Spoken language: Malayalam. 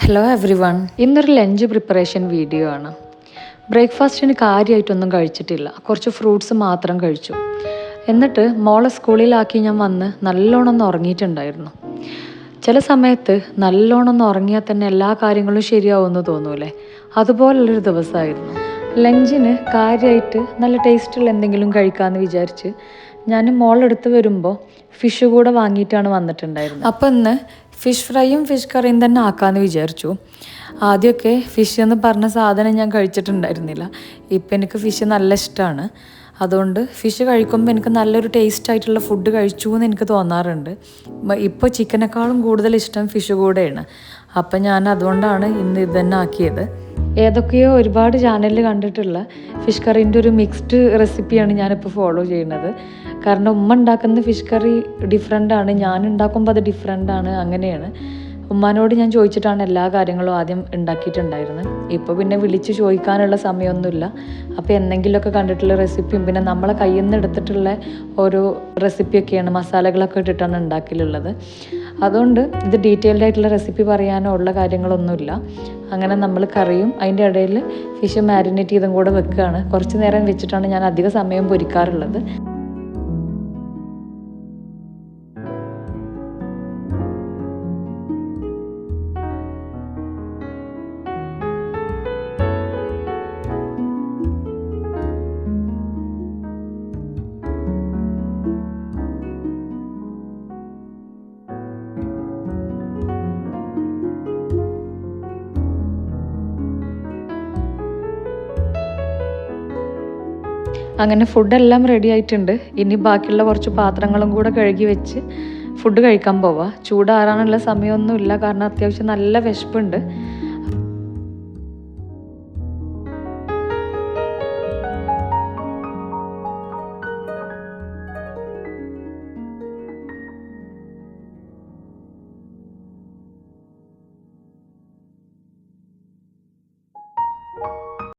ഹലോ എവ്രി വൺ, ഇന്നൊരു ലഞ്ച് പ്രിപ്പറേഷൻ വീഡിയോ ആണ്. ബ്രേക്ക്ഫാസ്റ്റിന് കാര്യമായിട്ടൊന്നും കഴിച്ചിട്ടില്ല, കുറച്ച് ഫ്രൂട്ട്സ് മാത്രം കഴിച്ചു. എന്നിട്ട് മോളെ സ്കൂളിലാക്കി ഞാൻ വന്ന് നല്ലോണം ഒന്ന് ഉറങ്ങിയിട്ടുണ്ടായിരുന്നു. ചില സമയത്ത് നല്ലോണം ഒന്ന് ഉറങ്ങിയാൽ തന്നെ എല്ലാ കാര്യങ്ങളും ശരിയാവുമെന്ന് തോന്നൂലേ, അതുപോലുള്ളൊരു ദിവസമായിരുന്നു. ലഞ്ചിന് കാര്യമായിട്ട് നല്ല ടേസ്റ്റുള്ള എന്തെങ്കിലും കഴിക്കാമെന്ന് വിചാരിച്ച് ഞാൻ മോളെടുത്ത് വരുമ്പോൾ ഫിഷ് കൂടെ വാങ്ങിയിട്ടാണ് വന്നിട്ടുണ്ടായിരുന്നത്. അപ്പോൾ ഇന്ന് ഫിഷ് ഫ്രൈയും ഫിഷ് കറിയും തന്നെ ആക്കാമെന്ന് വിചാരിച്ചു. ആദ്യമൊക്കെ ഫിഷ് എന്ന് പറഞ്ഞ സാധനം ഞാൻ കഴിച്ചിട്ടുണ്ടായിരുന്നില്ല. ഇപ്പം എനിക്ക് ഫിഷ് നല്ല ഇഷ്ടമാണ്. അതുകൊണ്ട് ഫിഷ് കഴിക്കുമ്പോൾ എനിക്ക് നല്ലൊരു ടേസ്റ്റ് ആയിട്ടുള്ള ഫുഡ് കഴിച്ചു എന്ന് എനിക്ക് തോന്നാറുണ്ട്. ഇപ്പോൾ ചിക്കനേക്കാളും കൂടുതൽ ഇഷ്ടം ഫിഷ് കൂടെയാണ്. അപ്പം ഞാൻ അതുകൊണ്ടാണ് ഇന്ന് ഇത് തന്നെ ആക്കിയത്. ഏതൊക്കെയോ ഒരുപാട് ചാനലിൽ കണ്ടിട്ടുള്ള ഫിഷ് കറീൻ്റെ ഒരു മിക്സ്ഡ് റെസിപ്പിയാണ് ഞാനിപ്പോൾ ഫോളോ ചെയ്യുന്നത്. കാരണം ഉമ്മ ഉണ്ടാക്കുന്ന ഫിഷ് കറി ഡിഫറെൻ്റാണ്, ഞാൻ ഉണ്ടാക്കുമ്പോൾ അത് ഡിഫറെൻ്റാണ്. അങ്ങനെയാണ് ഉമ്മാനോട് ഞാൻ ചോദിച്ചിട്ടാണ് എല്ലാ കാര്യങ്ങളും ആദ്യം ഉണ്ടാക്കിയിട്ടുണ്ടായിരുന്നത്. ഇപ്പോൾ പിന്നെ വിളിച്ച് ചോദിക്കാനുള്ള സമയമൊന്നുമില്ല. അപ്പോൾ എന്തെങ്കിലുമൊക്കെ കണ്ടിട്ടുള്ള റെസിപ്പിയും പിന്നെ നമ്മളെ കയ്യിൽ നിന്ന് എടുത്തിട്ടുള്ള ഓരോ റെസിപ്പിയൊക്കെയാണ്, മസാലകളൊക്കെ ഇട്ടിട്ടാണ് ഉണ്ടാക്കലുള്ളത്. അതുകൊണ്ട് ഇത് ഡീറ്റെയിൽഡ് ആയിട്ടുള്ള റെസിപ്പി പറയാനോ ഉള്ള കാര്യങ്ങളൊന്നുമില്ല. അങ്ങനെ നമ്മൾ കറിയും അതിൻ്റെ ഇടയിൽ ഫിഷ് മാരിനേറ്റ് ചെയ്തും കൂടെ വെക്കുകയാണ്. കുറച്ച് നേരം വെച്ചിട്ടാണ് ഞാൻ അധിക സമയം പൊരിക്കാറുള്ളത്. അങ്ങനെ ഫുഡെല്ലാം റെഡി ആയിട്ടുണ്ട്. ഇനി ബാക്കിയുള്ള കുറച്ച് പാത്രങ്ങളും കൂടെ കഴുകി വെച്ച് ഫുഡ് കഴിക്കാൻ പോവാം. ചൂടാറാനുള്ള സമയമൊന്നുമില്ല, കാരണം അത്യാവശ്യം നല്ല വിശപ്പുണ്ട്.